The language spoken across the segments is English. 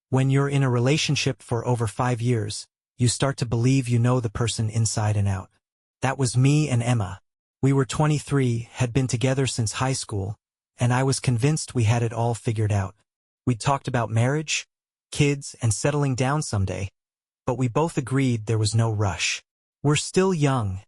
When you're in a relationship for over 5 years, you start to believe you know the person inside and out. That was me and Emma. We were 23, had been together since high school, and I was convinced we had it all figured out. We'd talked about marriage, kids, and settling down someday, but we both agreed there was no rush. "We're still young,"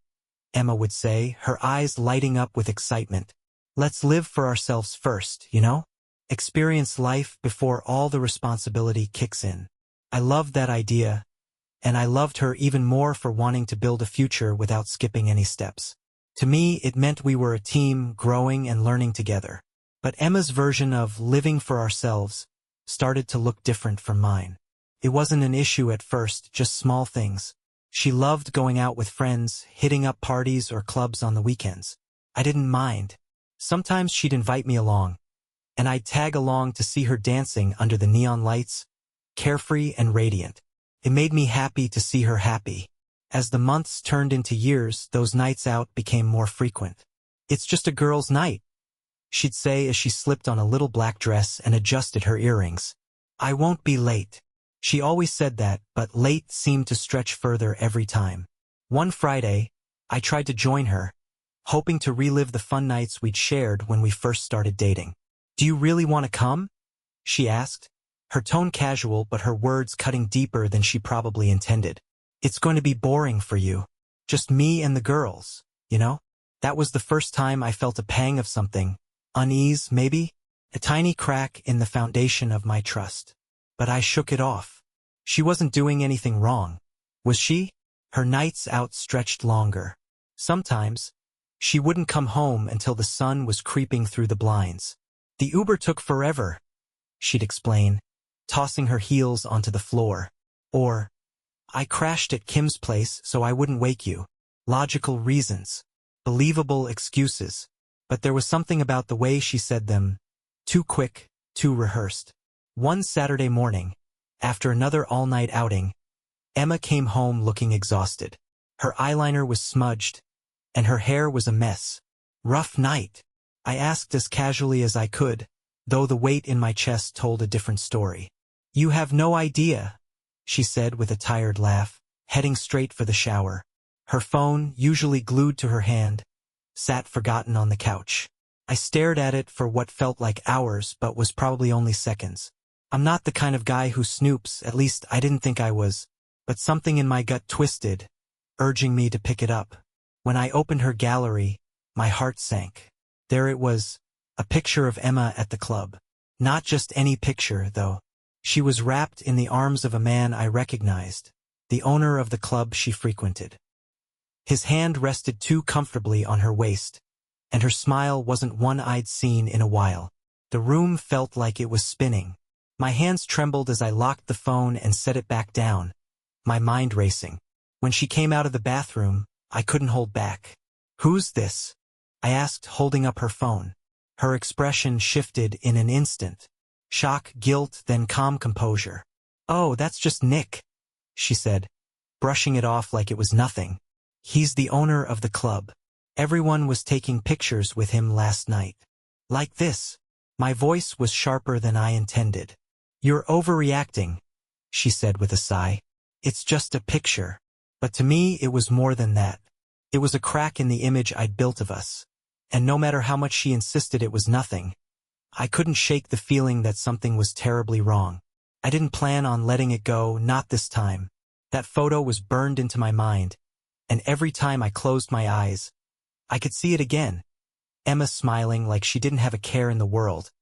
Emma would say, her eyes lighting up with excitement. "Let's live for ourselves first, you know? Experience life before all the responsibility kicks in." I loved that idea, and I loved her even more for wanting to build a future without skipping any steps. To me, it meant we were a team, growing and learning together. But Emma's version of living for ourselves started to look different from mine. It wasn't an issue at first, just small things. She loved going out with friends, hitting up parties or clubs on the weekends. I didn't mind. Sometimes she'd invite me along, and I'd tag along to see her dancing under the neon lights, carefree and radiant. It made me happy to see her happy. As the months turned into years, those nights out became more frequent. "It's just a girls' night," she'd say as she slipped on a little black dress and adjusted her earrings. "I won't be late." She always said that, but late seemed to stretch further every time. One Friday, I tried to join her, hoping to relive the fun nights we'd shared when we first started dating. "Do you really want to come?" she asked, her tone casual but her words cutting deeper than she probably intended. "It's going to be boring for you. Just me and the girls, you know?" That was the first time I felt a pang of something. Unease, maybe? A tiny crack in the foundation of my trust. But I shook it off. She wasn't doing anything wrong. Was she? Her nights out stretched longer. Sometimes, she wouldn't come home until the sun was creeping through the blinds. "The Uber took forever," she'd explain, tossing her heels onto the floor. Or, "I crashed at Kim's place so I wouldn't wake you." Logical reasons. Believable excuses. But there was something about the way she said them. Too quick, too rehearsed. One Saturday morning, after another all-night outing, Emma came home looking exhausted. Her eyeliner was smudged, and her hair was a mess. "Rough night?" I asked as casually as I could, though the weight in my chest told a different story. "You have no idea," she said with a tired laugh, heading straight for the shower. Her phone, usually glued to her hand, sat forgotten on the couch. I stared at it for what felt like hours but was probably only seconds. I'm not the kind of guy who snoops, at least I didn't think I was, but something in my gut twisted, urging me to pick it up. When I opened her gallery, my heart sank. There it was, a picture of Emma at the club. Not just any picture, though. She was wrapped in the arms of a man I recognized, the owner of the club she frequented. His hand rested too comfortably on her waist, and her smile wasn't one I'd seen in a while. The room felt like it was spinning. My hands trembled as I locked the phone and set it back down, my mind racing. When she came out of the bathroom, I couldn't hold back. "Who's this?" I asked, holding up her phone. Her expression shifted in an instant. Shock, guilt, then calm composure. "Oh, that's just Nick," she said, brushing it off like it was nothing. "He's the owner of the club. Everyone was taking pictures with him last night. Like this." My voice was sharper than I intended. "You're overreacting," she said with a sigh. "It's just a picture." But to me it was more than that. It was a crack in the image I'd built of us. And no matter how much she insisted it was nothing, I couldn't shake the feeling that something was terribly wrong. I didn't plan on letting it go, not this time. That photo was burned into my mind, and every time I closed my eyes, I could see it again. Emma smiling like she didn't have a care in the world,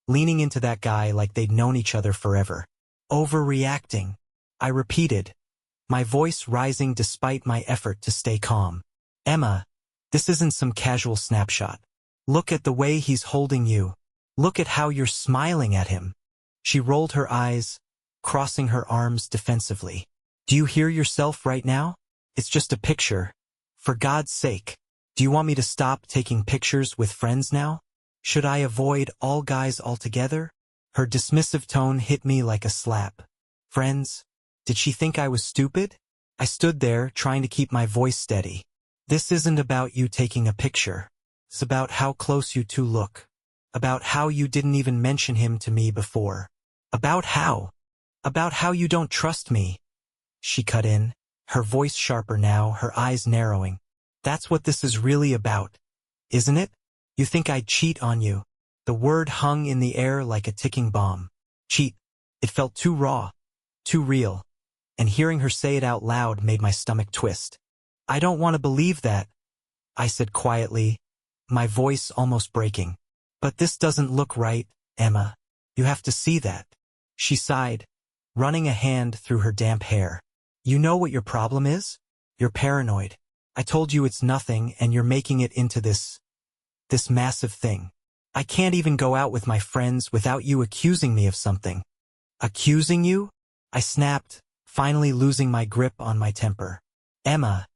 leaning into that guy like they'd known each other forever. "Overreacting," I repeated, my voice rising despite my effort to stay calm. "Emma, this isn't some casual snapshot. Look at the way he's holding you. Look at how you're smiling at him." She rolled her eyes, crossing her arms defensively. "Do you hear yourself right now? It's just a picture. For God's sake. Do you want me to stop taking pictures with friends now? Should I avoid all guys altogether?" Her dismissive tone hit me like a slap. Friends? Did she think I was stupid? I stood there, trying to keep my voice steady. "This isn't about you taking a picture. It's about how close you two look. About how you didn't even mention him to me before. About how About how you don't trust me. She cut in, her voice sharper now, her eyes narrowing. That's what this is really about, isn't it? You think I'd cheat on you. The word hung in the air like a ticking bomb. Cheat. It felt too raw, too real, and hearing her say it out loud made my stomach twist. I don't want to believe that, I said quietly, my voice almost breaking. But this doesn't look right, Emma. You have to see that. She sighed, running a hand through her damp hair. You know what your problem is? You're paranoid. I told you it's nothing and you're making it into this massive thing. I can't even go out with my friends without you accusing me of something. Accusing you? I snapped, finally losing my grip on my temper. Emma,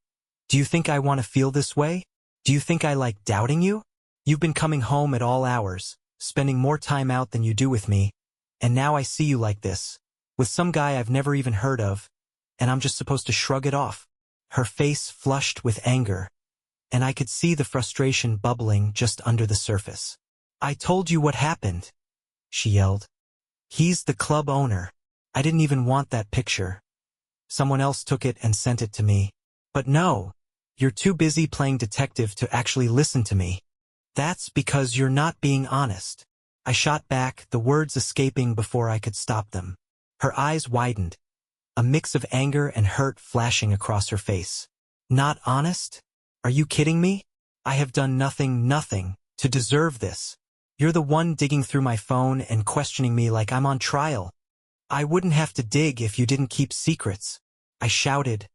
do you think I want to feel this way? Do you think I like doubting you? You've been coming home at all hours, spending more time out than you do with me, and now I see you like this, with some guy I've never even heard of, and I'm just supposed to shrug it off. Her face flushed with anger, and I could see the frustration bubbling just under the surface. I told you what happened, she yelled. He's the club owner. I didn't even want that picture. Someone else took it and sent it to me. But no, you're too busy playing detective to actually listen to me. That's because you're not being honest. I shot back, the words escaping before I could stop them. Her eyes widened, a mix of anger and hurt flashing across her face. Not honest? Are you kidding me? I have done nothing to deserve this. You're the one digging through my phone and questioning me like I'm on trial. I wouldn't have to dig if you didn't keep secrets. I shouted,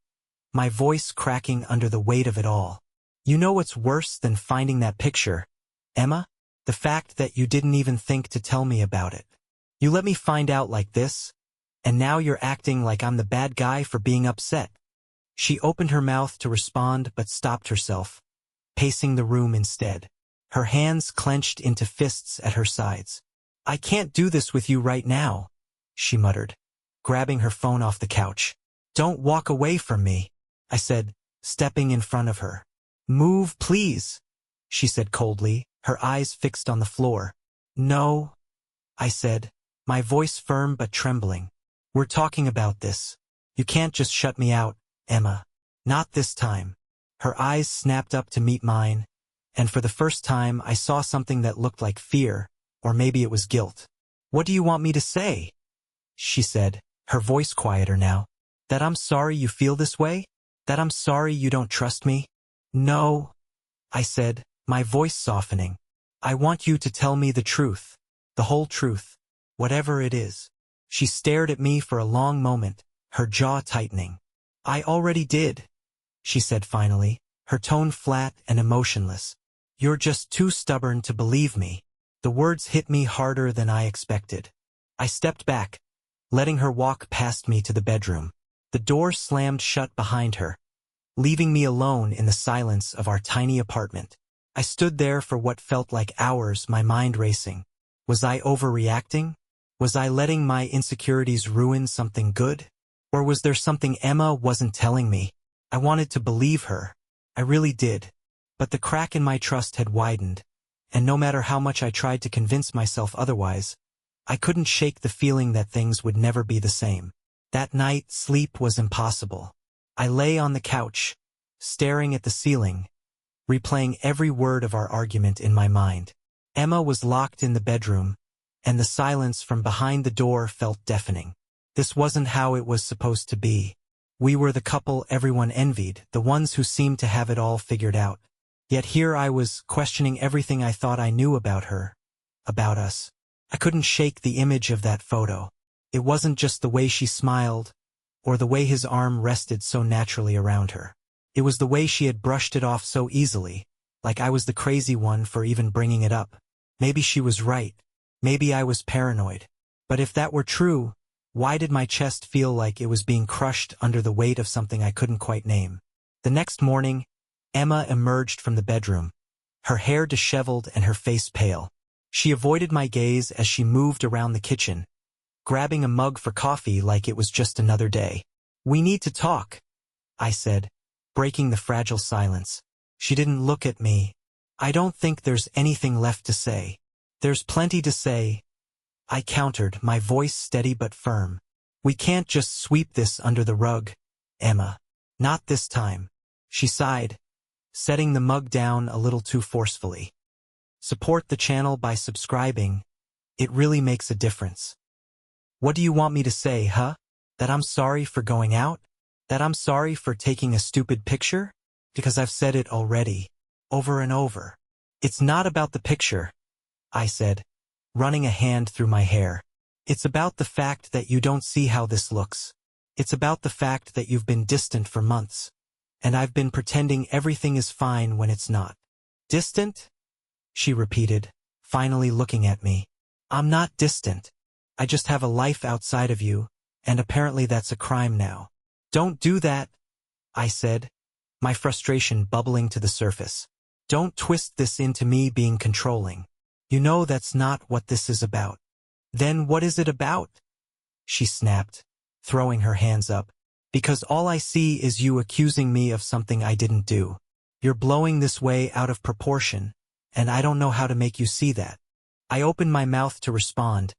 my voice cracking under the weight of it all. You know what's worse than finding that picture, Emma? The fact that you didn't even think to tell me about it. You let me find out like this, and now you're acting like I'm the bad guy for being upset. She opened her mouth to respond but stopped herself, pacing the room instead. Her hands clenched into fists at her sides. I can't do this with you right now, she muttered, grabbing her phone off the couch. Don't walk away from me, I said, stepping in front of her. Move, please, she said coldly, her eyes fixed on the floor. No, I said, my voice firm but trembling. We're talking about this. You can't just shut me out, Emma. Not this time. Her eyes snapped up to meet mine, and for the first time I saw something that looked like fear, or maybe it was guilt. What do you want me to say? She said, her voice quieter now. That I'm sorry you feel this way? That I'm sorry you don't trust me? No, I said, my voice softening. I want you to tell me the truth, the whole truth, whatever it is. She stared at me for a long moment, her jaw tightening. I already did, she said finally, her tone flat and emotionless. You're just too stubborn to believe me. The words hit me harder than I expected. I stepped back, letting her walk past me to the bedroom. The door slammed shut behind her, leaving me alone in the silence of our tiny apartment. I stood there for what felt like hours, my mind racing. Was I overreacting? Was I letting my insecurities ruin something good? Or was there something Emma wasn't telling me? I wanted to believe her. I really did. But the crack in my trust had widened, and no matter how much I tried to convince myself otherwise, I couldn't shake the feeling that things would never be the same. That night, sleep was impossible. I lay on the couch, staring at the ceiling, replaying every word of our argument in my mind. Emma was locked in the bedroom, and the silence from behind the door felt deafening. This wasn't how it was supposed to be. We were the couple everyone envied, the ones who seemed to have it all figured out. Yet here I was, questioning everything I thought I knew about her, about us. I couldn't shake the image of that photo. It wasn't just the way she smiled, or the way his arm rested so naturally around her. It was the way she had brushed it off so easily, like I was the crazy one for even bringing it up. Maybe she was right. Maybe I was paranoid. But if that were true, why did my chest feel like it was being crushed under the weight of something I couldn't quite name? The next morning, Emma emerged from the bedroom, her hair disheveled and her face pale. She avoided my gaze as she moved around the kitchen, grabbing a mug for coffee like it was just another day. We need to talk, I said, breaking the fragile silence. She didn't look at me. I don't think there's anything left to say. There's plenty to say, I countered, my voice steady but firm. We can't just sweep this under the rug, Emma. Not this time. She sighed, setting the mug down a little too forcefully. Support the channel by subscribing. It really makes a difference. What do you want me to say, huh? That I'm sorry for going out? That I'm sorry for taking a stupid picture? Because I've said it already, over and over. It's not about the picture, I said, running a hand through my hair. It's about the fact that you don't see how this looks. It's about the fact that you've been distant for months, and I've been pretending everything is fine when it's not. Distant? She repeated, finally looking at me. I'm not distant. I just have a life outside of you, and apparently that's a crime now. Don't do that, I said, my frustration bubbling to the surface. Don't twist this into me being controlling. You know that's not what this is about. Then what is it about? She snapped, throwing her hands up. Because all I see is you accusing me of something I didn't do. You're blowing this way out of proportion, and I don't know how to make you see that. I opened my mouth to respond,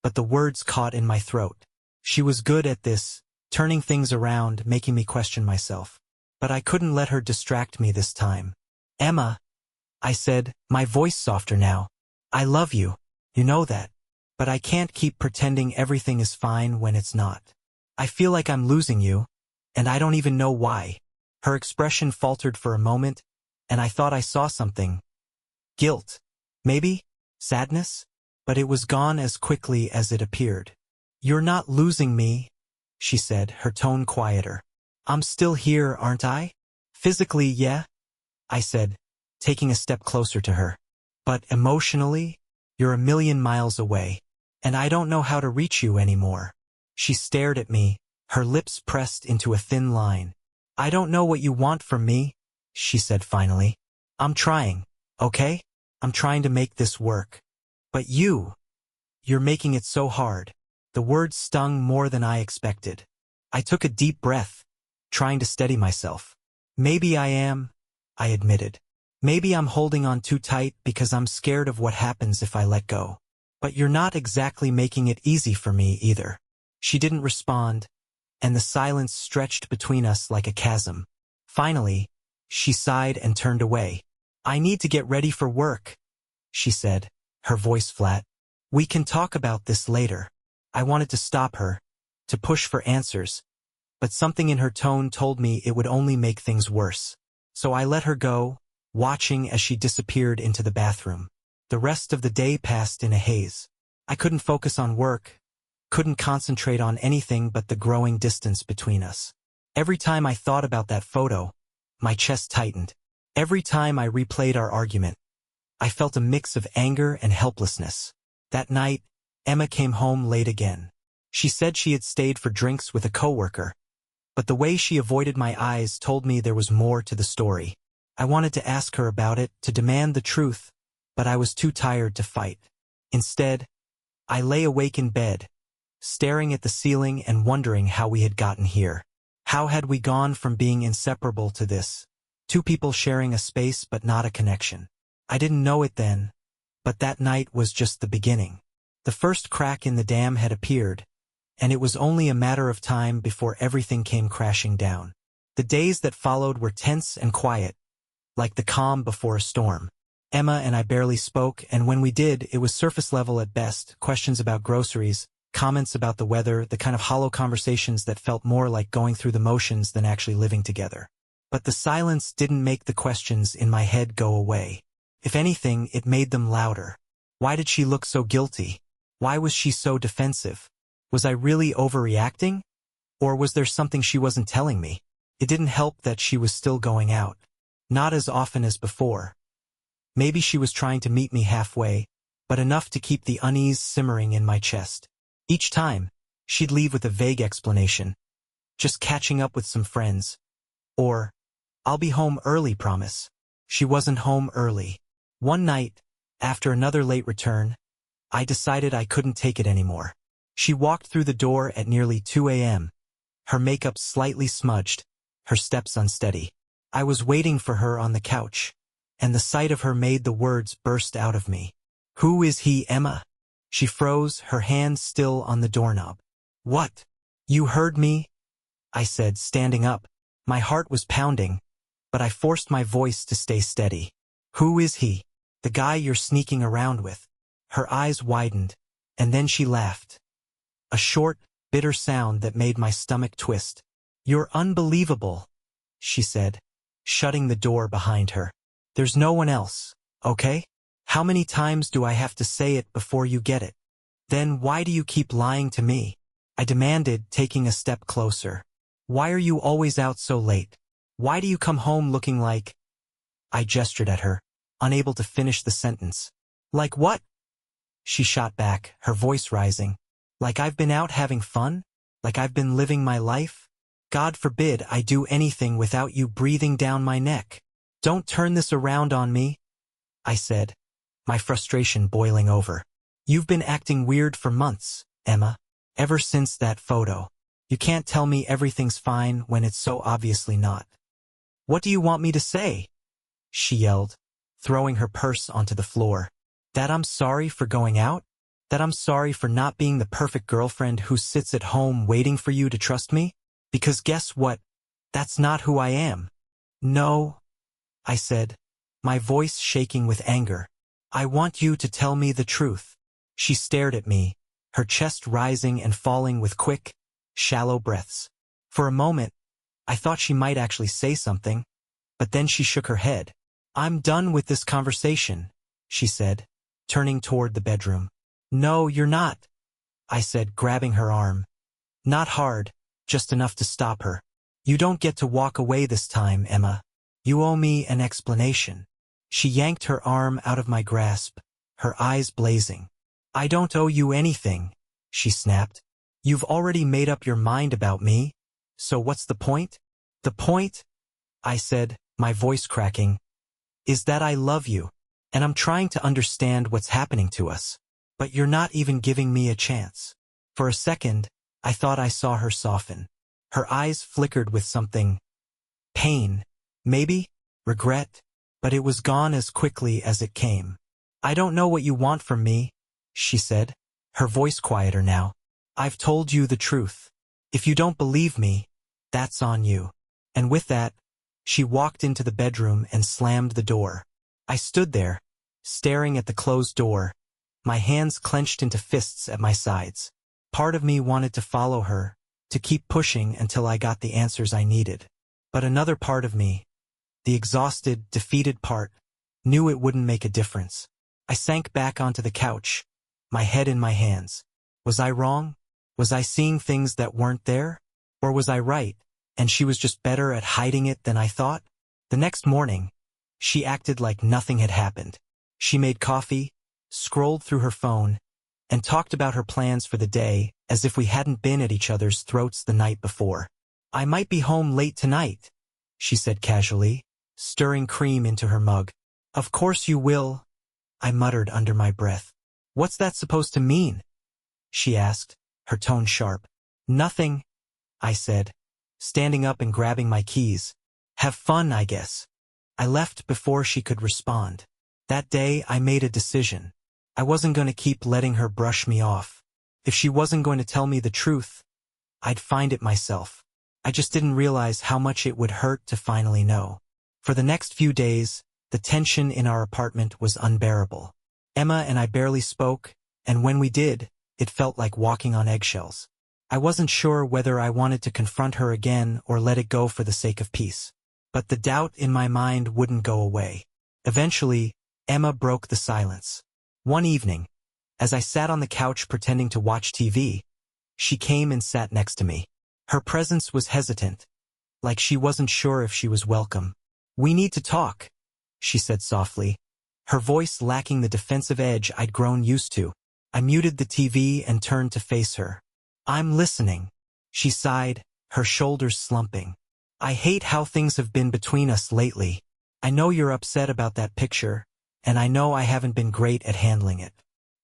but the words caught in my throat. She was good at this, turning things around, making me question myself. But I couldn't let her distract me this time. Emma, I said, my voice softer now. I love you. You know that. But I can't keep pretending everything is fine when it's not. I feel like I'm losing you, and I don't even know why. Her expression faltered for a moment, and I thought I saw something. Guilt. Maybe? Sadness? But it was gone as quickly as it appeared. You're not losing me, she said, her tone quieter. I'm still here, aren't I? Physically, yeah, I said, taking a step closer to her. But emotionally, you're a million miles away, and I don't know how to reach you anymore. She stared at me, her lips pressed into a thin line. I don't know what you want from me, she said finally. I'm trying, okay? I'm trying to make this work. But you're making it so hard. The words stung more than I expected. I took a deep breath, trying to steady myself. Maybe I am, I admitted. Maybe I'm holding on too tight because I'm scared of what happens if I let go. But you're not exactly making it easy for me either. She didn't respond, and the silence stretched between us like a chasm. Finally, she sighed and turned away. I need to get ready for work, she said, her voice flat. We can talk about this later. I wanted to stop her, to push for answers, but something in her tone told me it would only make things worse. So I let her go, watching as she disappeared into the bathroom. The rest of the day passed in a haze. I couldn't focus on work, couldn't concentrate on anything but the growing distance between us. Every time I thought about that photo, my chest tightened. Every time I replayed our argument, I felt a mix of anger and helplessness. That night, Emma came home late again. She said she had stayed for drinks with a coworker, but the way she avoided my eyes told me there was more to the story. I wanted to ask her about it, to demand the truth, but I was too tired to fight. Instead, I lay awake in bed, staring at the ceiling and wondering how we had gotten here. How had we gone from being inseparable to this? Two people sharing a space but not a connection. I didn't know it then, but that night was just the beginning. The first crack in the dam had appeared, and it was only a matter of time before everything came crashing down. The days that followed were tense and quiet, like the calm before a storm. Emma and I barely spoke, and when we did, it was surface level at best, questions about groceries, comments about the weather, the kind of hollow conversations that felt more like going through the motions than actually living together. But the silence didn't make the questions in my head go away. If anything, it made them louder. Why did she look so guilty? Why was she so defensive? Was I really overreacting? Or was there something she wasn't telling me? It didn't help that she was still going out. Not as often as before. Maybe she was trying to meet me halfway, but enough to keep the unease simmering in my chest. Each time, she'd leave with a vague explanation. Just catching up with some friends. Or, I'll be home early, promise. She wasn't home early. One night, after another late return, I decided I couldn't take it anymore. She walked through the door at nearly 2 a.m., her makeup slightly smudged, her steps unsteady. I was waiting for her on the couch, and the sight of her made the words burst out of me. Who is he, Emma? She froze, her hand still on the doorknob. What? You heard me? I said, standing up. My heart was pounding, but I forced my voice to stay steady. Who is he? The guy you're sneaking around with. Her eyes widened, and then she laughed. A short, bitter sound that made my stomach twist. You're unbelievable, she said, shutting the door behind her. There's no one else, okay? How many times do I have to say it before you get it? Then why do you keep lying to me? I demanded, taking a step closer. Why are you always out so late? Why do you come home looking like... I gestured at her, unable to finish the sentence. Like what? She shot back, her voice rising. Like I've been out having fun? Like I've been living my life? God forbid I do anything without you breathing down my neck. Don't turn this around on me, I said, my frustration boiling over. You've been acting weird for months, Emma. Ever since that photo. You can't tell me everything's fine when it's so obviously not. What do you want me to say? She yelled, throwing her purse onto the floor. That I'm sorry for going out? That I'm sorry for not being the perfect girlfriend who sits at home waiting for you to trust me? Because guess what? That's not who I am. No, I said, my voice shaking with anger. I want you to tell me the truth. She stared at me, her chest rising and falling with quick, shallow breaths. For a moment, I thought she might actually say something, but then she shook her head. I'm done with this conversation, she said, turning toward the bedroom. No, you're not, I said, grabbing her arm. Not hard, just enough to stop her. You don't get to walk away this time, Emma. You owe me an explanation. She yanked her arm out of my grasp, her eyes blazing. I don't owe you anything, she snapped. You've already made up your mind about me, so what's the point? The point, I said, my voice cracking, is that I love you, and I'm trying to understand what's happening to us. But you're not even giving me a chance. For a second, I thought I saw her soften. Her eyes flickered with something. Pain, maybe, regret, but it was gone as quickly as it came. I don't know what you want from me, she said, her voice quieter now. I've told you the truth. If you don't believe me, that's on you. And with that, she walked into the bedroom and slammed the door. I stood there, staring at the closed door, my hands clenched into fists at my sides. Part of me wanted to follow her, to keep pushing until I got the answers I needed. But another part of me, the exhausted, defeated part, knew it wouldn't make a difference. I sank back onto the couch, my head in my hands. Was I wrong? Was I seeing things that weren't there? Or was I right, and she was just better at hiding it than I thought? The next morning, she acted like nothing had happened. She made coffee, scrolled through her phone, and talked about her plans for the day as if we hadn't been at each other's throats the night before. I might be home late tonight, she said casually, stirring cream into her mug. Of course you will, I muttered under my breath. What's that supposed to mean? She asked, her tone sharp. Nothing, I said, standing up and grabbing my keys. Have fun, I guess. I left before she could respond. That day I made a decision. I wasn't going to keep letting her brush me off. If she wasn't going to tell me the truth, I'd find it myself. I just didn't realize how much it would hurt to finally know. For the next few days, the tension in our apartment was unbearable. Emma and I barely spoke, and when we did, it felt like walking on eggshells. I wasn't sure whether I wanted to confront her again or let it go for the sake of peace. But the doubt in my mind wouldn't go away. Eventually, Emma broke the silence. One evening, as I sat on the couch pretending to watch TV, she came and sat next to me. Her presence was hesitant, like she wasn't sure if she was welcome. We need to talk, she said softly, her voice lacking the defensive edge I'd grown used to. I muted the TV and turned to face her. I'm listening, she sighed, her shoulders slumping. I hate how things have been between us lately. I know you're upset about that picture, and I know I haven't been great at handling it.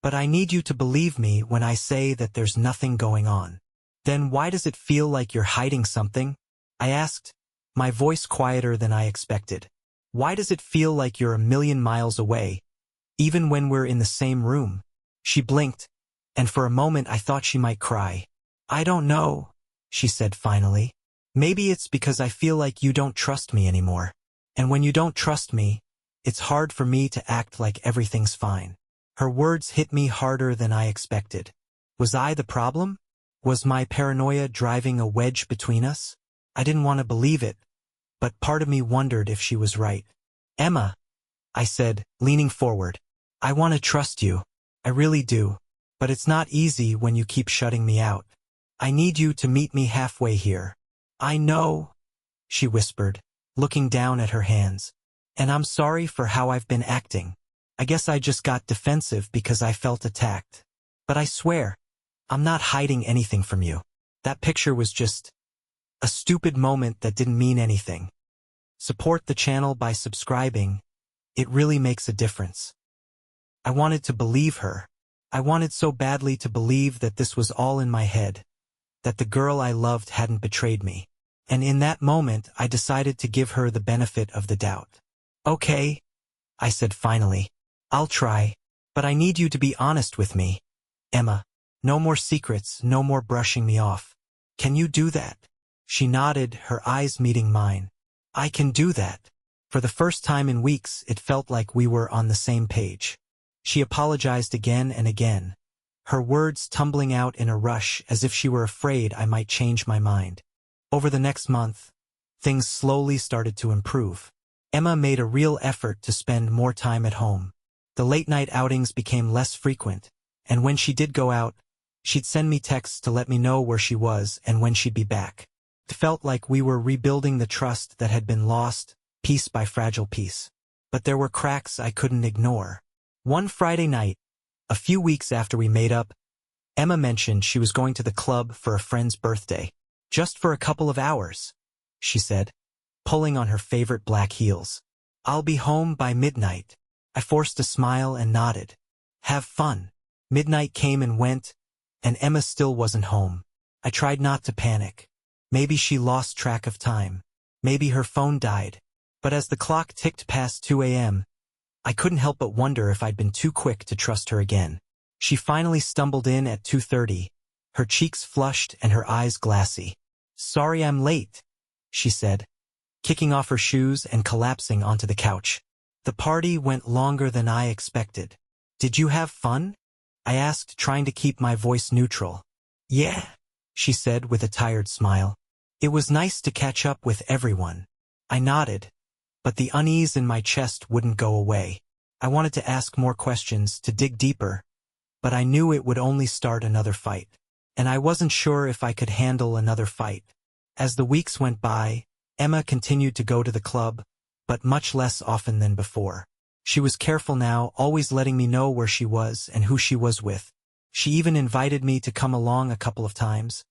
But I need you to believe me when I say that there's nothing going on. Then why does it feel like you're hiding something? I asked, my voice quieter than I expected. Why does it feel like you're a million miles away, even when we're in the same room? She blinked, and for a moment I thought she might cry. I don't know, she said finally. Maybe it's because I feel like you don't trust me anymore. And when you don't trust me, it's hard for me to act like everything's fine. Her words hit me harder than I expected. Was I the problem? Was my paranoia driving a wedge between us? I didn't want to believe it, but part of me wondered if she was right. Emma, I said, leaning forward. I want to trust you. I really do. But it's not easy when you keep shutting me out. I need you to meet me halfway here. I know, she whispered, looking down at her hands. And I'm sorry for how I've been acting. I guess I just got defensive because I felt attacked. But I swear, I'm not hiding anything from you. That picture was just a stupid moment that didn't mean anything. Support the channel by subscribing. It really makes a difference. I wanted to believe her. I wanted so badly to believe that this was all in my head, that the girl I loved hadn't betrayed me. And in that moment, I decided to give her the benefit of the doubt. Okay, I said finally. I'll try, but I need you to be honest with me. Emma, no more secrets, no more brushing me off. Can you do that? She nodded, her eyes meeting mine. I can do that. For the first time in weeks, it felt like we were on the same page. She apologized again and again, her words tumbling out in a rush as if she were afraid I might change my mind. Over the next month, things slowly started to improve. Emma made a real effort to spend more time at home. The late-night outings became less frequent, and when she did go out, she'd send me texts to let me know where she was and when she'd be back. It felt like we were rebuilding the trust that had been lost, piece by fragile piece. But there were cracks I couldn't ignore. One Friday night, a few weeks after we made up, Emma mentioned she was going to the club for a friend's birthday. Just for a couple of hours, she said, pulling on her favorite black heels. I'll be home by midnight. I forced a smile and nodded. Have fun. Midnight came and went, and Emma still wasn't home. I tried not to panic. Maybe she lost track of time. Maybe her phone died. But as the clock ticked past 2 a.m., I couldn't help but wonder if I'd been too quick to trust her again. She finally stumbled in at 2:30, her cheeks flushed and her eyes glassy. Sorry I'm late, she said, kicking off her shoes and collapsing onto the couch. The party went longer than I expected. Did you have fun? I asked, trying to keep my voice neutral. Yeah, she said with a tired smile. It was nice to catch up with everyone. I nodded, but the unease in my chest wouldn't go away. I wanted to ask more questions, to dig deeper, but I knew it would only start another fight. And I wasn't sure if I could handle another fight. As the weeks went by, Emma continued to go to the club, but much less often than before. She was careful now, always letting me know where she was and who she was with. She even invited me to come along a couple of times,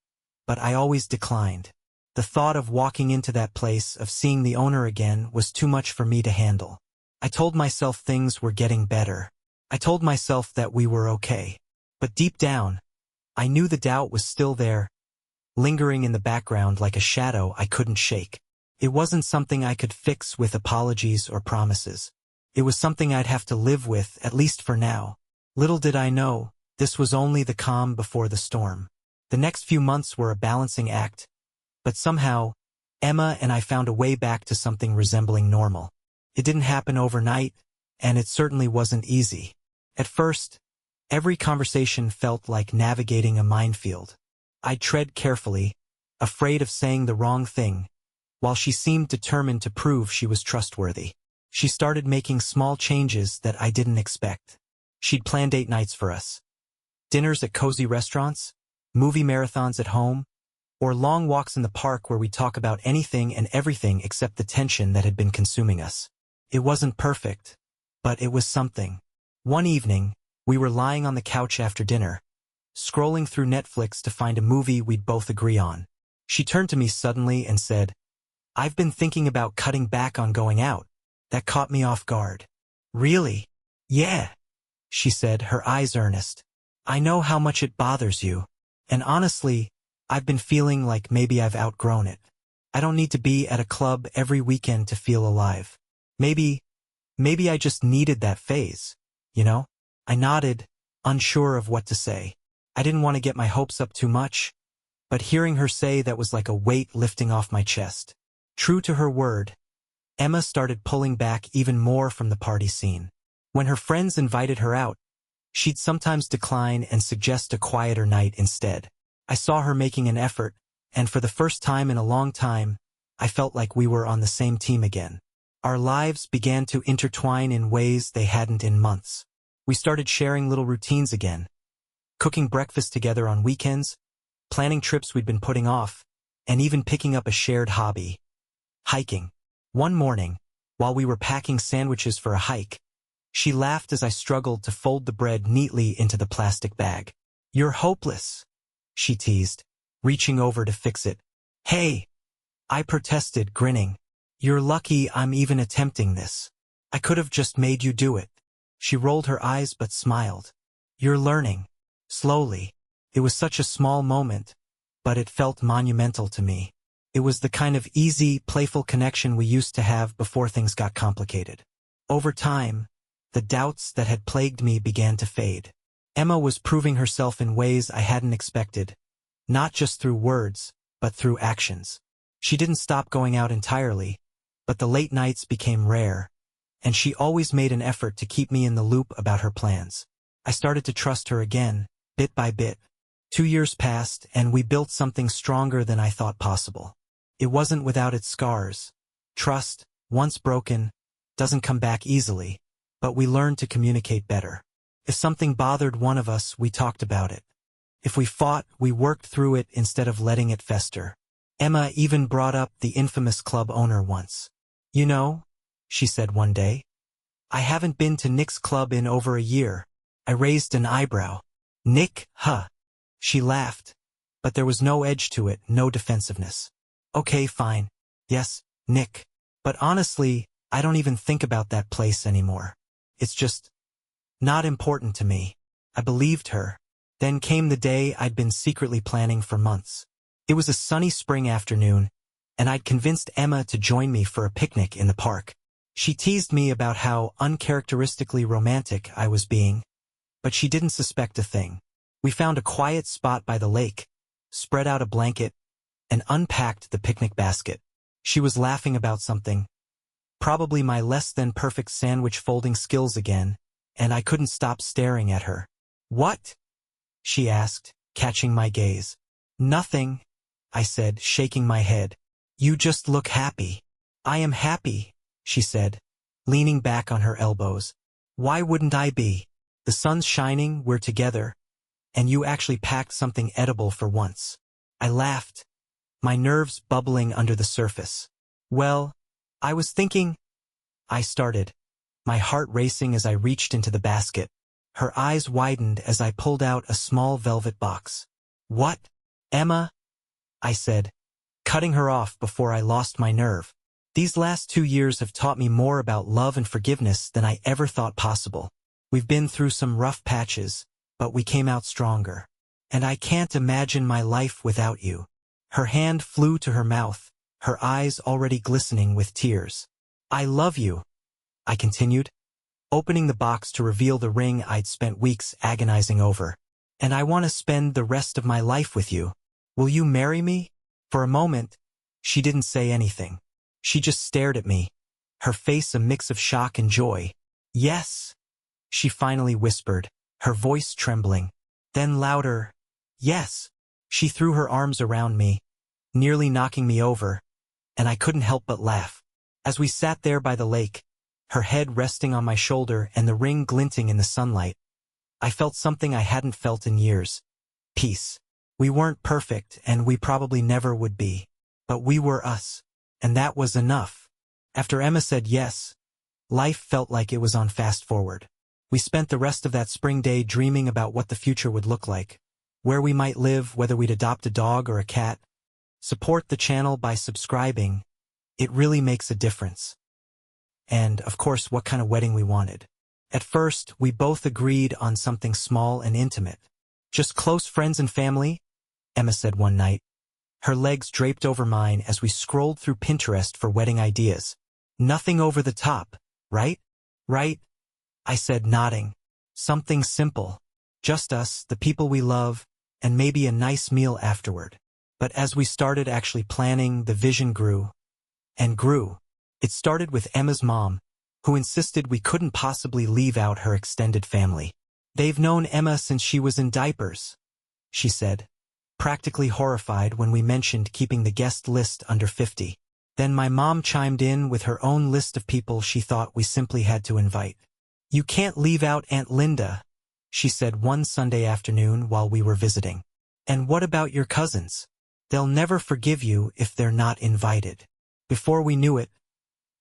but I always declined. The thought of walking into that place, of seeing the owner again, was too much for me to handle. I told myself things were getting better. I told myself that we were okay. But deep down, I knew the doubt was still there, lingering in the background like a shadow I couldn't shake. It wasn't something I could fix with apologies or promises. It was something I'd have to live with, at least for now. Little did I know, this was only the calm before the storm. The next few months were a balancing act, but somehow, Emma and I found a way back to something resembling normal. It didn't happen overnight, and it certainly wasn't easy. At first, every conversation felt like navigating a minefield. I'd tread carefully, afraid of saying the wrong thing, while she seemed determined to prove she was trustworthy. She started making small changes that I didn't expect. She'd plan date nights for us. Dinners at cozy restaurants, movie marathons at home, or long walks in the park where we talk about anything and everything except the tension that had been consuming us. It wasn't perfect, but it was something. One evening, we were lying on the couch after dinner, scrolling through Netflix to find a movie we'd both agree on. She turned to me suddenly and said, "I've been thinking about cutting back on going out." That caught me off guard. "Really?" "Yeah," she said, her eyes earnest. "I know how much it bothers you. And honestly, I've been feeling like maybe I've outgrown it. I don't need to be at a club every weekend to feel alive. Maybe I just needed that phase, you know?" I nodded, unsure of what to say. I didn't want to get my hopes up too much, but hearing her say that was like a weight lifting off my chest. True to her word, Emma started pulling back even more from the party scene. When her friends invited her out, she'd sometimes decline and suggest a quieter night instead. I saw her making an effort, and for the first time in a long time, I felt like we were on the same team again. Our lives began to intertwine in ways they hadn't in months. We started sharing little routines again, cooking breakfast together on weekends, planning trips we'd been putting off, and even picking up a shared hobby: hiking. One morning, while we were packing sandwiches for a hike, she laughed as I struggled to fold the bread neatly into the plastic bag. "You're hopeless," she teased, reaching over to fix it. "Hey," I protested, grinning. "You're lucky I'm even attempting this. I could have just made you do it." She rolled her eyes but smiled. "You're learning. Slowly." It was such a small moment, but it felt monumental to me. It was the kind of easy, playful connection we used to have before things got complicated. Over time, the doubts that had plagued me began to fade. Emma was proving herself in ways I hadn't expected, not just through words, but through actions. She didn't stop going out entirely, but the late nights became rare, and she always made an effort to keep me in the loop about her plans. I started to trust her again, bit by bit. 2 years passed, and we built something stronger than I thought possible. It wasn't without its scars. Trust, once broken, doesn't come back easily, but we learned to communicate better. If something bothered one of us, we talked about it. If we fought, we worked through it instead of letting it fester. Emma even brought up the infamous club owner once. "You know," she said one day, "I haven't been to Nick's club in over a year." I raised an eyebrow. "Nick, huh?" She laughed, but there was no edge to it, no defensiveness. "Okay, fine. Yes, Nick. But honestly, I don't even think about that place anymore. It's just not important to me." I believed her. Then came the day I'd been secretly planning for months. It was a sunny spring afternoon, and I'd convinced Emma to join me for a picnic in the park. She teased me about how uncharacteristically romantic I was being, but she didn't suspect a thing. We found a quiet spot by the lake, spread out a blanket, and unpacked the picnic basket. She was laughing about something, probably my less-than-perfect sandwich folding skills again, and I couldn't stop staring at her. "What?" she asked, catching my gaze. "Nothing," I said, shaking my head. "You just look happy." "I am happy," she said, leaning back on her elbows. "Why wouldn't I be? The sun's shining, we're together, and you actually packed something edible for once." I laughed, my nerves bubbling under the surface. "Well, I was thinking," I started, my heart racing as I reached into the basket. Her eyes widened as I pulled out a small velvet box. "What, Emma?" I said, cutting her off before I lost my nerve. These last 2 years have taught me more about love and forgiveness than I ever thought possible. We've been through some rough patches, but we came out stronger. And I can't imagine my life without you. Her hand flew to her mouth, her eyes already glistening with tears. "I love you," I continued, opening the box to reveal the ring I'd spent weeks agonizing over. "And I want to spend the rest of my life with you. Will you marry me?" For a moment, she didn't say anything. She just stared at me, her face a mix of shock and joy. "Yes," she finally whispered, her voice trembling. Then louder, "Yes." She threw her arms around me, nearly knocking me over, and I couldn't help but laugh. As we sat there by the lake, her head resting on my shoulder and the ring glinting in the sunlight, I felt something I hadn't felt in years. Peace. We weren't perfect, and we probably never would be. But we were us. And that was enough. After Emma said yes, life felt like it was on fast forward. We spent the rest of that spring day dreaming about what the future would look like, where we might live, whether we'd adopt a dog or a cat. Support the channel by subscribing. It really makes a difference. And, of course, what kind of wedding we wanted. At first, we both agreed on something small and intimate. "Just close friends and family," Emma said one night. Her legs draped over mine as we scrolled through Pinterest for wedding ideas. "Nothing over the top, right?" "Right," I said, nodding. "Something simple. Just us, the people we love, and maybe a nice meal afterward." But as we started actually planning, the vision grew and grew. It started with Emma's mom, who insisted we couldn't possibly leave out her extended family. "They've known Emma since she was in diapers," she said, practically horrified when we mentioned keeping the guest list under 50. Then my mom chimed in with her own list of people she thought we simply had to invite. "You can't leave out Aunt Linda," she said one Sunday afternoon while we were visiting. "And what about your cousins? They'll never forgive you if they're not invited." Before we knew it,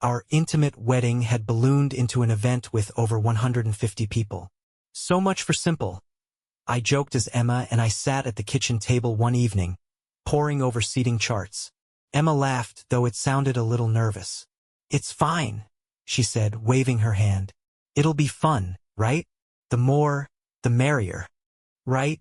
our intimate wedding had ballooned into an event with over 150 people. "So much for simple," I joked as Emma and I sat at the kitchen table one evening, poring over seating charts. Emma laughed, though it sounded a little nervous. "It's fine," she said, waving her hand. "It'll be fun, right? The more, the merrier." "Right?"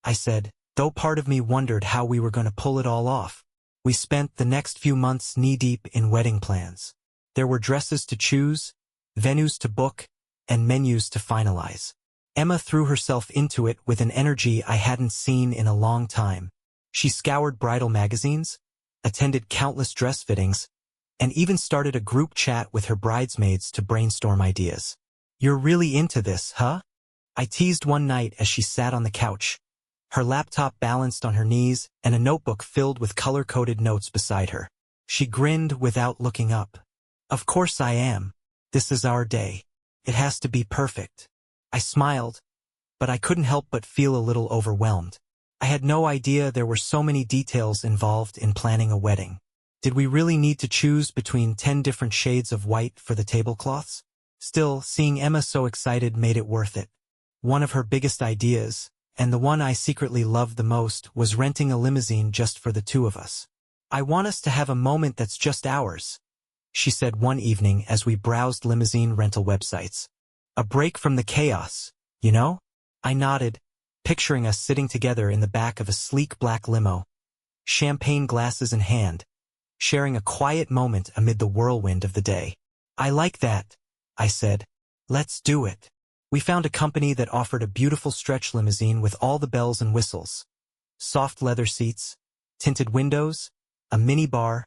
I said, though part of me wondered how we were going to pull it all off. We spent the next few months knee-deep in wedding plans. There were dresses to choose, venues to book, and menus to finalize. Emma threw herself into it with an energy I hadn't seen in a long time. She scoured bridal magazines, attended countless dress fittings, and even started a group chat with her bridesmaids to brainstorm ideas. "You're really into this, huh?" I teased one night as she sat on the couch, her laptop balanced on her knees and a notebook filled with color-coded notes beside her. She grinned without looking up. "Of course I am. This is our day. It has to be perfect." I smiled, but I couldn't help but feel a little overwhelmed. I had no idea there were so many details involved in planning a wedding. Did we really need to choose between 10 different shades of white for the tablecloths? Still, seeing Emma so excited made it worth it. One of her biggest ideas, and the one I secretly loved the most, was renting a limousine just for the two of us. "I want us to have a moment that's just ours," she said one evening as we browsed limousine rental websites. "A break from the chaos, you know?" I nodded, picturing us sitting together in the back of a sleek black limo, champagne glasses in hand, sharing a quiet moment amid the whirlwind of the day. "I like that," I said. "Let's do it." We found a company that offered a beautiful stretch limousine with all the bells and whistles. Soft leather seats, tinted windows, a mini bar,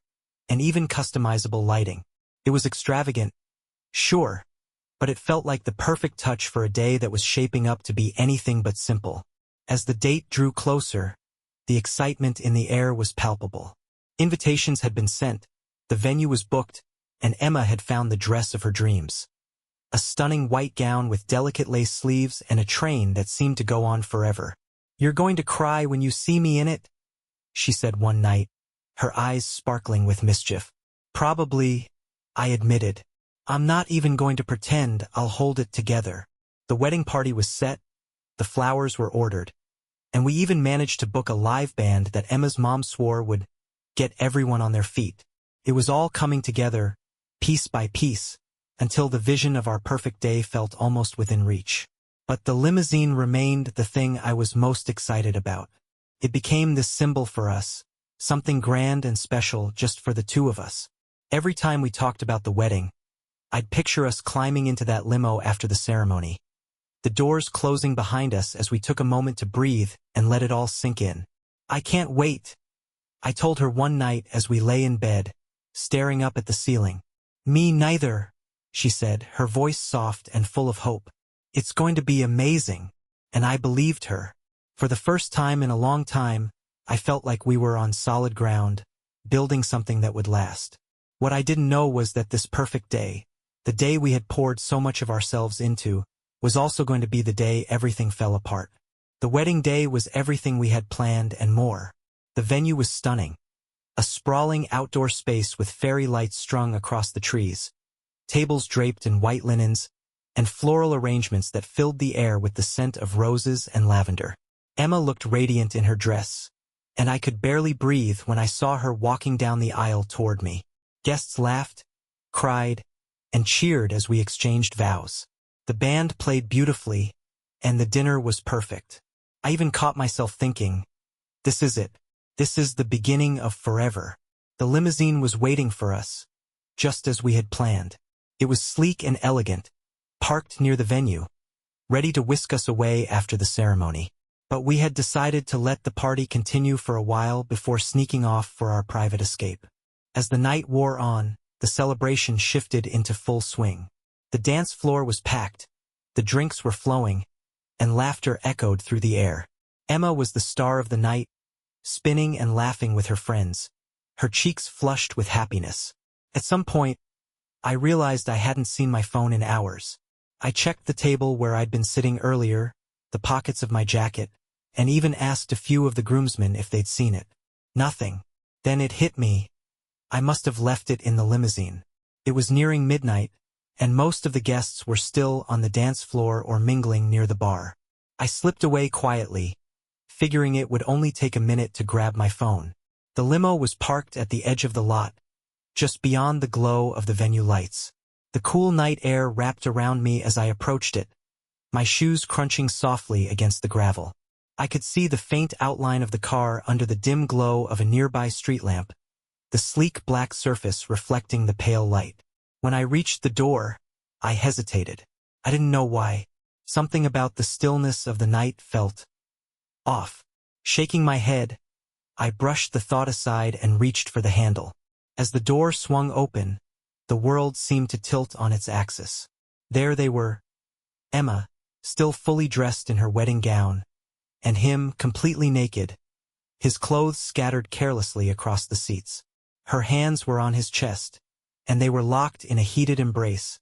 and even customizable lighting. It was extravagant, sure, but it felt like the perfect touch for a day that was shaping up to be anything but simple. As the date drew closer, the excitement in the air was palpable. Invitations had been sent, the venue was booked, and Emma had found the dress of her dreams. A stunning white gown with delicate lace sleeves and a train that seemed to go on forever. "You're going to cry when you see me in it?" she said one night, her eyes sparkling with mischief. "Probably," I admitted. "I'm not even going to pretend I'll hold it together." The wedding party was set, the flowers were ordered, and we even managed to book a live band that Emma's mom swore would get everyone on their feet. It was all coming together, piece by piece, until the vision of our perfect day felt almost within reach. But the limousine remained the thing I was most excited about. It became this symbol for us, something grand and special just for the two of us. Every time we talked about the wedding, I'd picture us climbing into that limo after the ceremony, the doors closing behind us as we took a moment to breathe and let it all sink in. "I can't wait," I told her one night as we lay in bed, staring up at the ceiling. "Me neither," she said, her voice soft and full of hope. "It's going to be amazing," and I believed her. For the first time in a long time, I felt like we were on solid ground, building something that would last. What I didn't know was that this perfect day, the day we had poured so much of ourselves into, was also going to be the day everything fell apart. The wedding day was everything we had planned and more. The venue was stunning. A sprawling outdoor space with fairy lights strung across the trees, tables draped in white linens, and floral arrangements that filled the air with the scent of roses and lavender. Emma looked radiant in her dress, and I could barely breathe when I saw her walking down the aisle toward me. Guests laughed, cried, and cheered as we exchanged vows. The band played beautifully, and the dinner was perfect. I even caught myself thinking, this is it. This is the beginning of forever. The limousine was waiting for us, just as we had planned. It was sleek and elegant, parked near the venue, ready to whisk us away after the ceremony. But we had decided to let the party continue for a while before sneaking off for our private escape. As the night wore on, the celebration shifted into full swing. The dance floor was packed, the drinks were flowing, and laughter echoed through the air. Emma was the star of the night, spinning and laughing with her friends, her cheeks flushed with happiness. At some point, I realized I hadn't seen my phone in hours. I checked the table where I'd been sitting earlier, the pockets of my jacket, and even asked a few of the groomsmen if they'd seen it. Nothing. Then it hit me. I must have left it in the limousine. It was nearing midnight, and most of the guests were still on the dance floor or mingling near the bar. I slipped away quietly, figuring it would only take a minute to grab my phone. The limo was parked at the edge of the lot, just beyond the glow of the venue lights. The cool night air wrapped around me as I approached it, my shoes crunching softly against the gravel. I could see the faint outline of the car under the dim glow of a nearby street lamp, the sleek black surface reflecting the pale light. When I reached the door, I hesitated. I didn't know why. Something about the stillness of the night felt off. Shaking my head, I brushed the thought aside and reached for the handle. As the door swung open, the world seemed to tilt on its axis. There they were, Emma, still fully dressed in her wedding gown, and him completely naked, his clothes scattered carelessly across the seats. Her hands were on his chest, and they were locked in a heated embrace,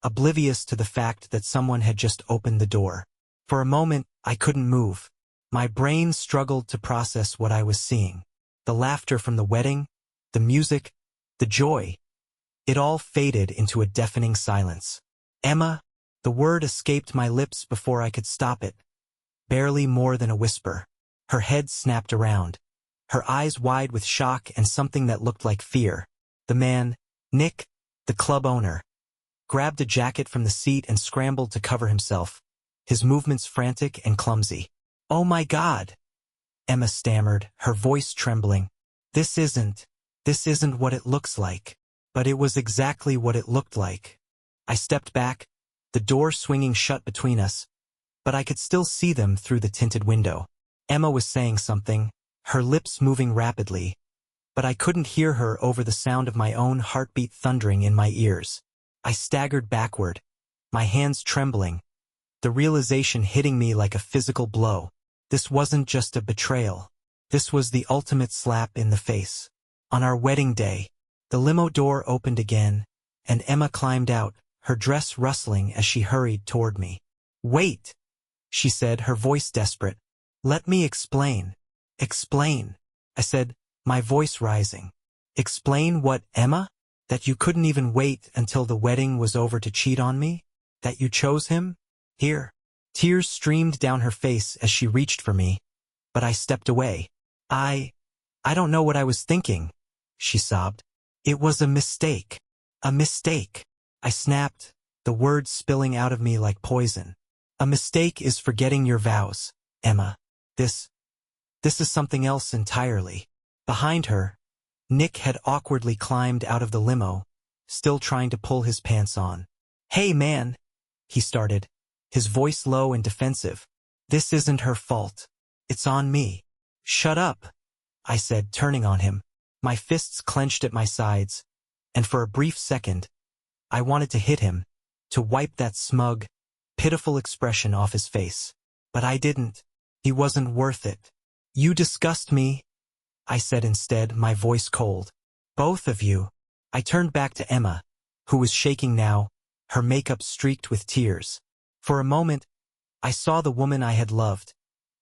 oblivious to the fact that someone had just opened the door. For a moment, I couldn't move. My brain struggled to process what I was seeing. The laughter from the wedding, the music, the joy. It all faded into a deafening silence. Emma, the word escaped my lips before I could stop it. Barely more than a whisper. Her head snapped around, her eyes wide with shock and something that looked like fear. The man, Nick, the club owner, grabbed a jacket from the seat and scrambled to cover himself, his movements frantic and clumsy. "Oh my God!" Emma stammered, her voice trembling. This isn't what it looks like." But it was exactly what it looked like. I stepped back, the door swinging shut between us, but I could still see them through the tinted window. Emma was saying something, her lips moving rapidly, but I couldn't hear her over the sound of my own heartbeat thundering in my ears. I staggered backward, my hands trembling, the realization hitting me like a physical blow. This wasn't just a betrayal. This was the ultimate slap in the face. On our wedding day, the limo door opened again, and Emma climbed out, her dress rustling as she hurried toward me. "Wait," she said, her voice desperate. "Let me explain." "Explain," I said, my voice rising. "Explain what, Emma? That you couldn't even wait until the wedding was over to cheat on me? That you chose him? Here." Tears streamed down her face as she reached for me, but I stepped away. I don't know what I was thinking," she sobbed. "It was a mistake. A mistake." I snapped, the words spilling out of me like poison. "A mistake is forgetting your vows, Emma. This is something else entirely." Behind her, Nick had awkwardly climbed out of the limo, still trying to pull his pants on. "Hey man," he started, his voice low and defensive. "This isn't her fault. It's on me." "Shut up," I said, turning on him. My fists clenched at my sides, and for a brief second, I wanted to hit him, to wipe that smug, pitiful expression off his face. But I didn't. He wasn't worth it. "You disgust me," I said instead, my voice cold. "Both of you." I turned back to Emma, who was shaking now, her makeup streaked with tears. For a moment, I saw the woman I had loved,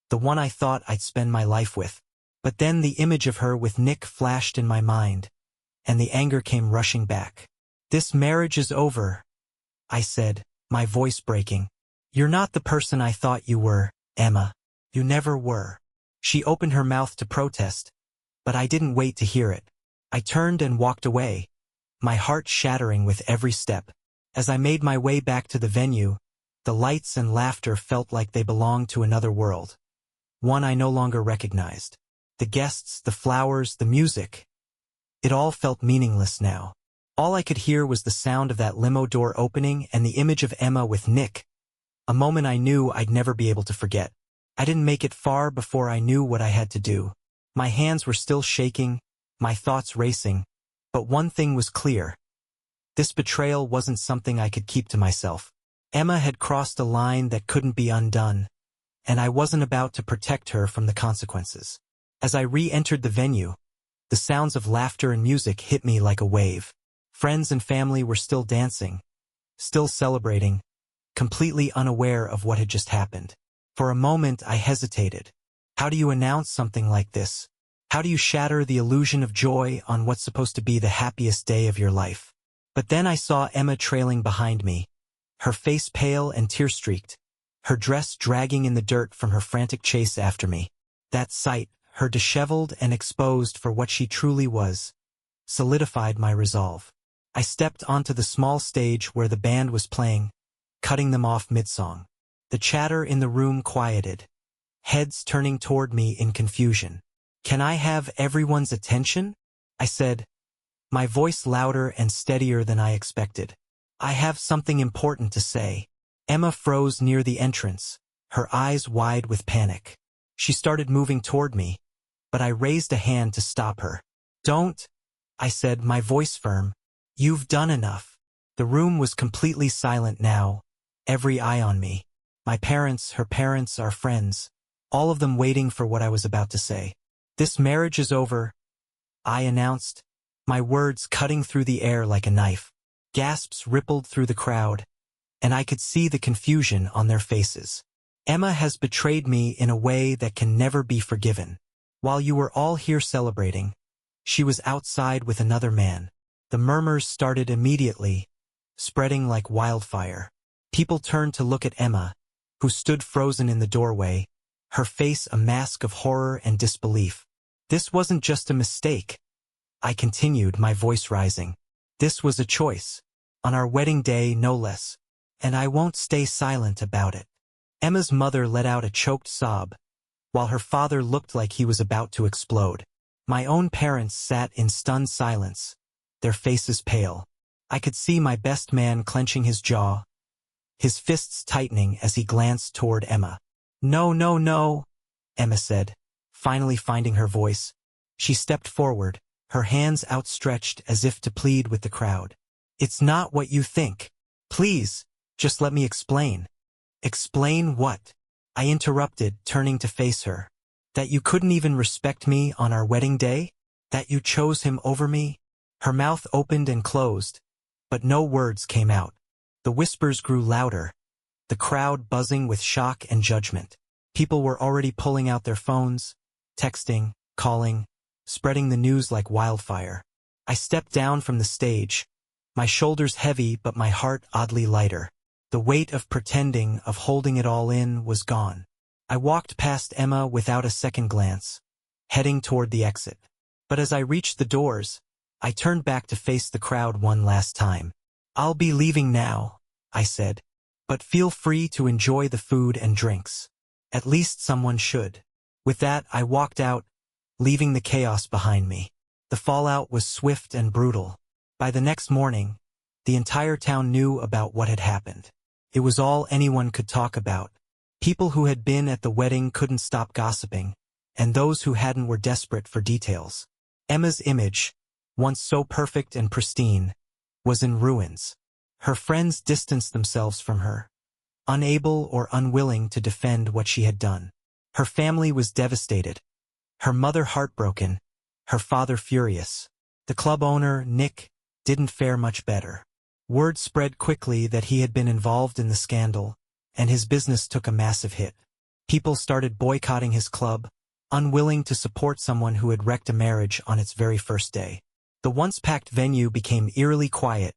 the one I thought I'd spend my life with. But then the image of her with Nick flashed in my mind, and the anger came rushing back. "This marriage is over," I said, my voice breaking. "You're not the person I thought you were, Emma. You never were." She opened her mouth to protest, but I didn't wait to hear it. I turned and walked away, my heart shattering with every step. As I made my way back to the venue, the lights and laughter felt like they belonged to another world, one I no longer recognized. The guests, the flowers, the music. It all felt meaningless now. All I could hear was the sound of that limo door opening and the image of Emma with Nick, a moment I knew I'd never be able to forget. I didn't make it far before I knew what I had to do. My hands were still shaking, my thoughts racing, but one thing was clear. This betrayal wasn't something I could keep to myself. Emma had crossed a line that couldn't be undone, and I wasn't about to protect her from the consequences. As I re-entered the venue, the sounds of laughter and music hit me like a wave. Friends and family were still dancing, still celebrating, completely unaware of what had just happened. For a moment I hesitated. How do you announce something like this? How do you shatter the illusion of joy on what's supposed to be the happiest day of your life? But then I saw Emma trailing behind me, her face pale and tear-streaked, her dress dragging in the dirt from her frantic chase after me. That sight, her disheveled and exposed for what she truly was, solidified my resolve. I stepped onto the small stage where the band was playing, cutting them off mid-song. The chatter in the room quieted, heads turning toward me in confusion. "Can I have everyone's attention?" I said, my voice louder and steadier than I expected. "I have something important to say." Emma froze near the entrance, her eyes wide with panic. She started moving toward me, but I raised a hand to stop her. "Don't," I said, my voice firm. "You've done enough." The room was completely silent now, every eye on me. My parents, her parents, our friends, all of them waiting for what I was about to say. "This marriage is over," I announced, my words cutting through the air like a knife. Gasps rippled through the crowd, and I could see the confusion on their faces. "Emma has betrayed me in a way that can never be forgiven. While you were all here celebrating, she was outside with another man." The murmurs started immediately, spreading like wildfire. People turned to look at Emma, who stood frozen in the doorway, her face a mask of horror and disbelief. "This wasn't just a mistake," I continued, my voice rising. "This was a choice. On our wedding day, no less. And I won't stay silent about it." Emma's mother let out a choked sob, while her father looked like he was about to explode. My own parents sat in stunned silence, their faces pale. I could see my best man clenching his jaw, his fists tightening as he glanced toward Emma. "No, no, no," Emma said, finally finding her voice. She stepped forward, her hands outstretched as if to plead with the crowd. "It's not what you think. Please, just let me explain." "Explain what?" I interrupted, turning to face her. "That you couldn't even respect me on our wedding day? That you chose him over me?" Her mouth opened and closed, but no words came out. The whispers grew louder, the crowd buzzing with shock and judgment. People were already pulling out their phones, texting, calling, spreading the news like wildfire. I stepped down from the stage, my shoulders heavy but my heart oddly lighter. The weight of pretending, of holding it all in, was gone. I walked past Emma without a second glance, heading toward the exit. But as I reached the doors, I turned back to face the crowd one last time. "I'll be leaving now," I said, "but feel free to enjoy the food and drinks. At least someone should." With that, I walked out, leaving the chaos behind me. The fallout was swift and brutal. By the next morning, the entire town knew about what had happened. It was all anyone could talk about. People who had been at the wedding couldn't stop gossiping, and those who hadn't were desperate for details. Emma's image, once so perfect and pristine, was in ruins. Her friends distanced themselves from her, unable or unwilling to defend what she had done. Her family was devastated, her mother heartbroken, her father furious. The club owner, Nick, didn't fare much better. Word spread quickly that he had been involved in the scandal, and his business took a massive hit. People started boycotting his club, unwilling to support someone who had wrecked a marriage on its very first day. The once packed venue became eerily quiet,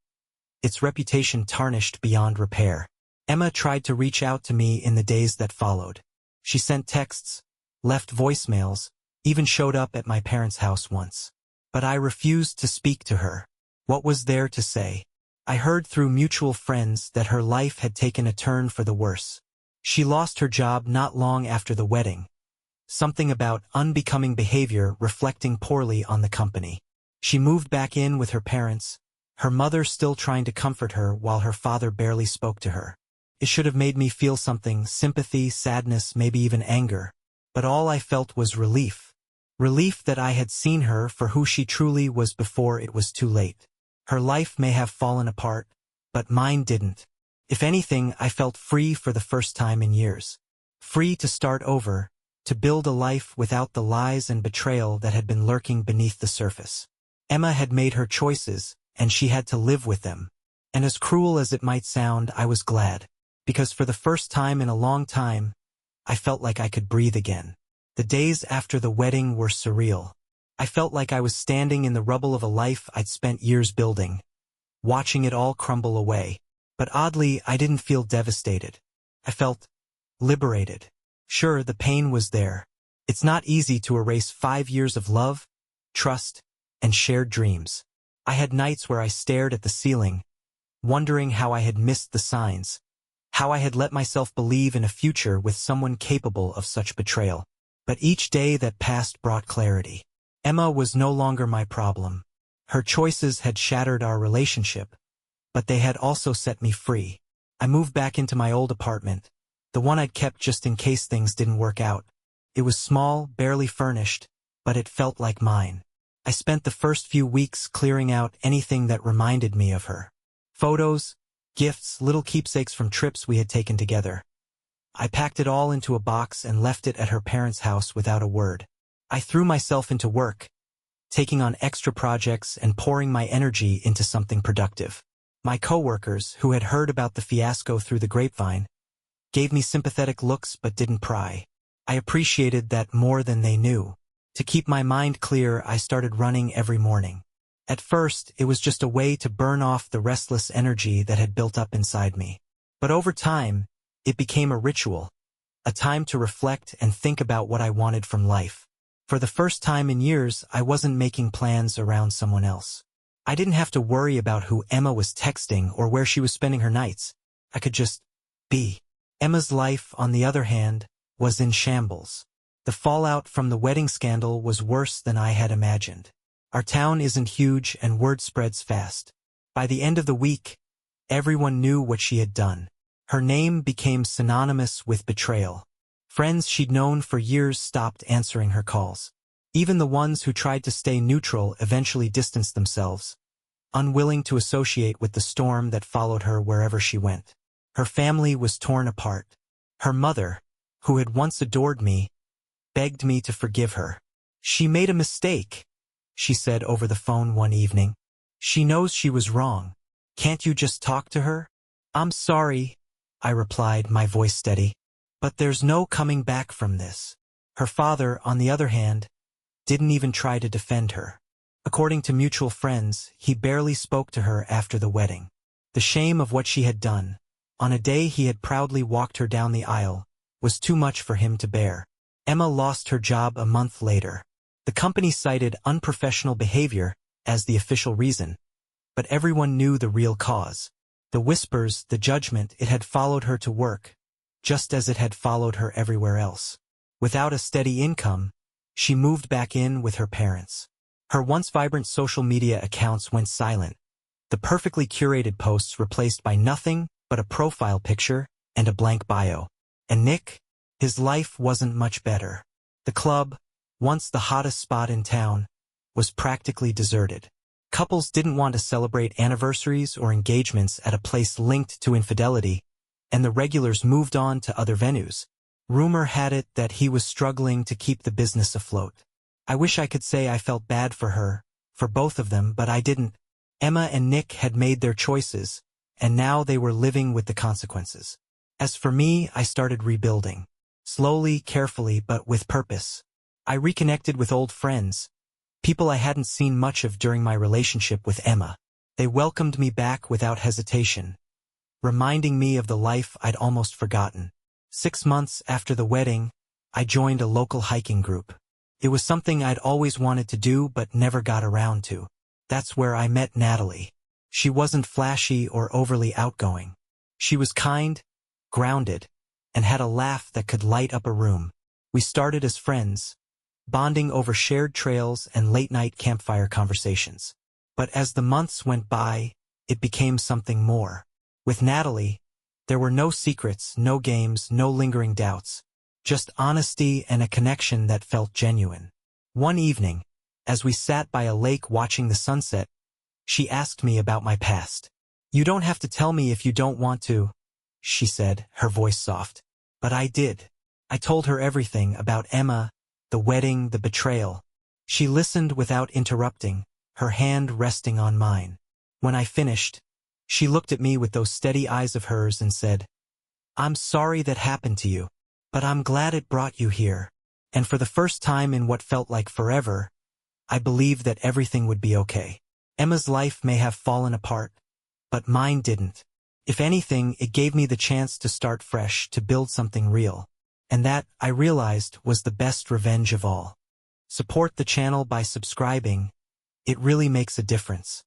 its reputation tarnished beyond repair. Emma tried to reach out to me in the days that followed. She sent texts, left voicemails, even showed up at my parents' house once. But I refused to speak to her. What was there to say? I heard through mutual friends that her life had taken a turn for the worse. She lost her job not long after the wedding, something about unbecoming behavior reflecting poorly on the company. She moved back in with her parents, her mother still trying to comfort her while her father barely spoke to her. It should have made me feel something, sympathy, sadness, maybe even anger. But all I felt was relief. Relief that I had seen her for who she truly was before it was too late. Her life may have fallen apart, but mine didn't. If anything, I felt free for the first time in years. Free to start over, to build a life without the lies and betrayal that had been lurking beneath the surface. Emma had made her choices, and she had to live with them. And as cruel as it might sound, I was glad. Because for the first time in a long time, I felt like I could breathe again. The days after the wedding were surreal. I felt like I was standing in the rubble of a life I'd spent years building, watching it all crumble away. But oddly, I didn't feel devastated. I felt liberated. Sure, the pain was there. It's not easy to erase 5 years of love, trust, and shared dreams. I had nights where I stared at the ceiling, wondering how I had missed the signs, how I had let myself believe in a future with someone capable of such betrayal. But each day that passed brought clarity. Emma was no longer my problem. Her choices had shattered our relationship, but they had also set me free. I moved back into my old apartment, the one I'd kept just in case things didn't work out. It was small, barely furnished, but it felt like mine. I spent the first few weeks clearing out anything that reminded me of her. Photos, gifts, little keepsakes from trips we had taken together. I packed it all into a box and left it at her parents' house without a word. I threw myself into work, taking on extra projects and pouring my energy into something productive. My coworkers, who had heard about the fiasco through the grapevine, gave me sympathetic looks but didn't pry. I appreciated that more than they knew. To keep my mind clear, I started running every morning. At first, it was just a way to burn off the restless energy that had built up inside me. But over time, it became a ritual, a time to reflect and think about what I wanted from life. For the first time in years, I wasn't making plans around someone else. I didn't have to worry about who Emma was texting or where she was spending her nights. I could just be. Emma's life, on the other hand, was in shambles. The fallout from the wedding scandal was worse than I had imagined. Our town isn't huge and word spreads fast. By the end of the week, everyone knew what she had done. Her name became synonymous with betrayal. Friends she'd known for years stopped answering her calls. Even the ones who tried to stay neutral eventually distanced themselves, unwilling to associate with the storm that followed her wherever she went. Her family was torn apart. Her mother, who had once adored me, begged me to forgive her. "She made a mistake," she said over the phone one evening. "She knows she was wrong. Can't you just talk to her?" "I'm sorry," I replied, my voice steady. "But there's no coming back from this." Her father, on the other hand, didn't even try to defend her. According to mutual friends, he barely spoke to her after the wedding. The shame of what she had done, on a day he had proudly walked her down the aisle, was too much for him to bear. Emma lost her job a month later. The company cited unprofessional behavior as the official reason, but everyone knew the real cause. The whispers, the judgment, it had followed her to work, just as it had followed her everywhere else. Without a steady income, she moved back in with her parents. Her once vibrant social media accounts went silent, the perfectly curated posts replaced by nothing but a profile picture and a blank bio. And Nick? His life wasn't much better. The club, once the hottest spot in town, was practically deserted. Couples didn't want to celebrate anniversaries or engagements at a place linked to infidelity, and the regulars moved on to other venues. Rumor had it that he was struggling to keep the business afloat. I wish I could say I felt bad for her, for both of them, but I didn't. Emma and Nick had made their choices, and now they were living with the consequences. As for me, I started rebuilding. Slowly, carefully, but with purpose. I reconnected with old friends, people I hadn't seen much of during my relationship with Emma. They welcomed me back without hesitation, reminding me of the life I'd almost forgotten. 6 months after the wedding, I joined a local hiking group. It was something I'd always wanted to do but never got around to. That's where I met Natalie. She wasn't flashy or overly outgoing. She was kind, grounded, and had a laugh that could light up a room. We started as friends, bonding over shared trails and late-night campfire conversations. But as the months went by, it became something more. With Natalie, There were no secrets, no games, no lingering doubts. Just honesty and a connection that felt genuine. One evening, as we sat by a lake watching the sunset, she asked me about my past. "You don't have to tell me if you don't want to," she said, her voice soft. But I did. I told her everything about Emma, the wedding, the betrayal. She listened without interrupting, her hand resting on mine. When I finished, she looked at me with those steady eyes of hers and said, "I'm sorry that happened to you, but I'm glad it brought you here." And for the first time in what felt like forever, I believed that everything would be okay. Emma's life may have fallen apart, but mine didn't. If anything, it gave me the chance to start fresh, to build something real. And that, I realized, was the best revenge of all. Support the channel by subscribing. It really makes a difference.